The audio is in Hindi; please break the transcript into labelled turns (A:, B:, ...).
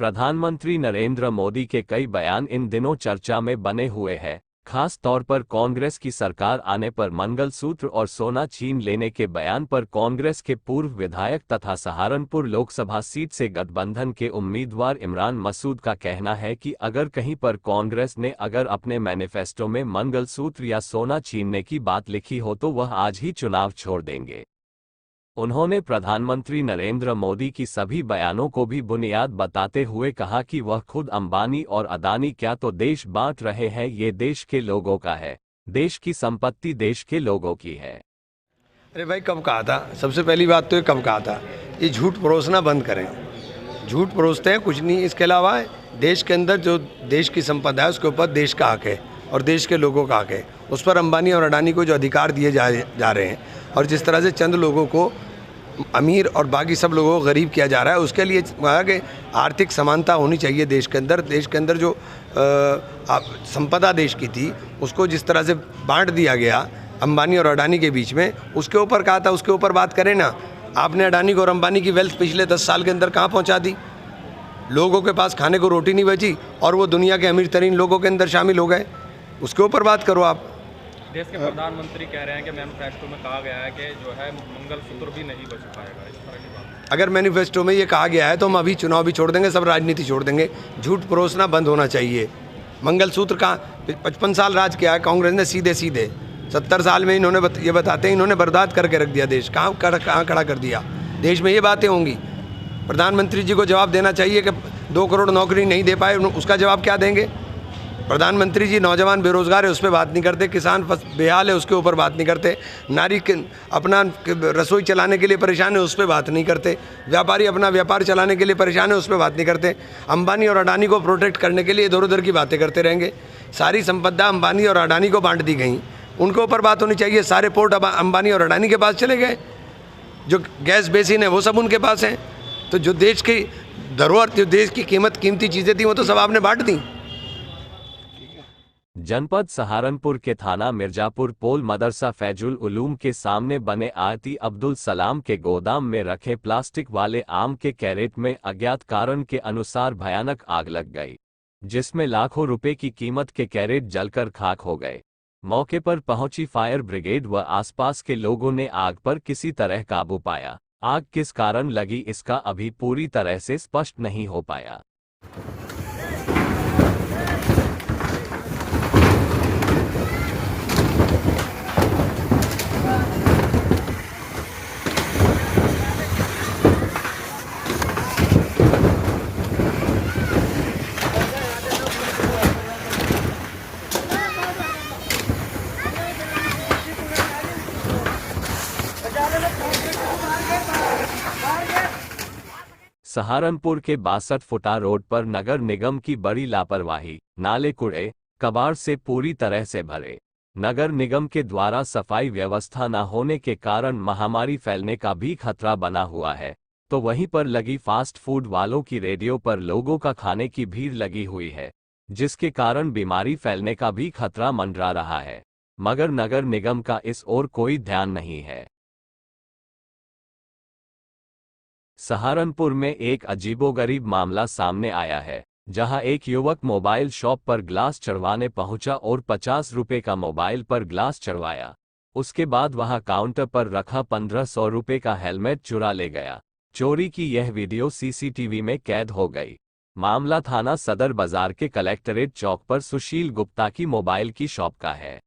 A: प्रधानमंत्री नरेंद्र मोदी के कई बयान इन दिनों चर्चा में बने हुए हैं। खास तौर पर कांग्रेस की सरकार आने पर मंगलसूत्र और सोना छीन लेने के बयान पर कांग्रेस के पूर्व विधायक तथा सहारनपुर लोकसभा सीट से गठबंधन के उम्मीदवार इमरान मसूद का कहना है कि अगर कहीं पर कांग्रेस ने अगर अपने मैनिफेस्टो में मंगलसूत्र या सोना छीनने की बात लिखी हो तो वह आज ही चुनाव छोड़ देंगे। उन्होंने प्रधानमंत्री नरेंद्र मोदी की सभी बयानों को भी बुनियाद बताते हुए कहा कि वह खुद अंबानी और अदानी क्या तो देश बांट रहे हैं, ये देश के लोगों का है, देश की संपत्ति देश के लोगों की है।
B: अरे भाई कब कहा था? सबसे पहली बात तो ये कब कहा था? ये झूठ परोसना बंद करें। झूठ परोसते हैं कुछ नहीं। इसके अलावा देश के अंदर जो देश की संपदा है उसके ऊपर देश का हक है और देश के लोगों का हक है। उस पर अंबानी और अडानी को जो अधिकार दिए जा रहे हैं और जिस तरह से चंद लोगों को अमीर और बाकी सब लोगों को गरीब किया जा रहा है, उसके लिए कहा कि आर्थिक समानता होनी चाहिए देश के अंदर। देश के अंदर जो संपदा देश की थी उसको जिस तरह से बांट दिया गया अंबानी और अडानी के बीच में, उसके ऊपर कहा था, उसके ऊपर बात करें ना। आपने अडानी को और अंबानी की वेल्थ पिछले 10 साल के अंदर कहाँ पहुँचा दी? लोगों के पास खाने को रोटी नहीं बची और वो दुनिया के अमीर तरीन लोगों के अंदर शामिल हो गए। उसके ऊपर बात करो आप।
C: देश के प्रधानमंत्री कह रहे हैं कि मैनिफेस्टो में कहा गया है कि जो है मंगलसूत्र भी नहीं बच पाएगा, इस तरह की बात।
B: अगर मैनिफेस्टो में ये कहा गया है तो हम अभी चुनाव भी छोड़ देंगे, सब राजनीति छोड़ देंगे। झूठ परोसना बंद होना चाहिए। मंगलसूत्र का 55 साल राज किया है कांग्रेस ने सीधे सीधे। 70 साल में इन्होंने ये बताते हैं इन्होंने बर्बाद करके रख दिया देश। कहाँ खड़ा कर दिया देश में? ये बातें होंगी। प्रधानमंत्री जी को जवाब देना चाहिए कि 2 करोड़ नौकरी नहीं दे पाए, उसका जवाब क्या देंगे? प्रधानमंत्री जी नौजवान बेरोजगार है उस पर बात नहीं करते, किसान बेहाल है उसके ऊपर बात नहीं करते, नारी अपना रसोई चलाने के लिए परेशान है उस पर बात नहीं करते, व्यापारी अपना व्यापार चलाने के लिए परेशान है उस पर बात नहीं करते। अंबानी और अडानी को प्रोटेक्ट करने के लिए इधर उधर की बातें करते रहेंगे। सारी संपदा अंबानी और अडानी को बांट दी गई, उनके ऊपर बात होनी चाहिए। सारे पोर्ट अंबानी और अडानी के पास चले गए, जो गैस बेसिन है वो सब उनके पास हैं। तो जो देश की धरोहर, जो देश की कीमती चीज़ें थी वो तो सब आपने बांट दी।
A: जनपद सहारनपुर के थाना मिर्जापुर पोल मदरसा फैजुल उलूम के सामने बने आयती अब्दुल सलाम के गोदाम में रखे प्लास्टिक वाले आम के कैरेट में अज्ञात कारण के अनुसार भयानक आग लग गई, जिसमें लाखों रुपए की कीमत के कैरेट जलकर खाक हो गए। मौके पर पहुंची फायर ब्रिगेड व आसपास के लोगों ने आग पर किसी तरह काबू पाया। आग किस कारण लगी इसका अभी पूरी तरह से स्पष्ट नहीं हो पाया। सहारनपुर के 62 फुटा रोड पर नगर निगम की बड़ी लापरवाही, नाले कूड़े कबाड़ से पूरी तरह से भरे। नगर निगम के द्वारा सफाई व्यवस्था न होने के कारण महामारी फैलने का भी खतरा बना हुआ है, तो वहीं पर लगी फास्ट फूड वालों की रेडियो पर लोगों का खाने की भीड़ लगी हुई है, जिसके कारण बीमारी फैलने का भी खतरा मंडरा रहा है, मगर नगर निगम का इस ओर कोई ध्यान नहीं है। सहारनपुर में एक अजीबोगरीब मामला सामने आया है, जहां एक युवक मोबाइल शॉप पर ग्लास चढ़वाने पहुंचा और 50 रुपए का मोबाइल पर ग्लास चढ़वाया। उसके बाद वहां काउंटर पर रखा 1500 रुपए का हेलमेट चुरा ले गया। चोरी की यह वीडियो सीसीटीवी में कैद हो गई। मामला थाना सदर बाजार के कलेक्टरेट चौक पर सुशील गुप्ता की मोबाइल की शॉप का है।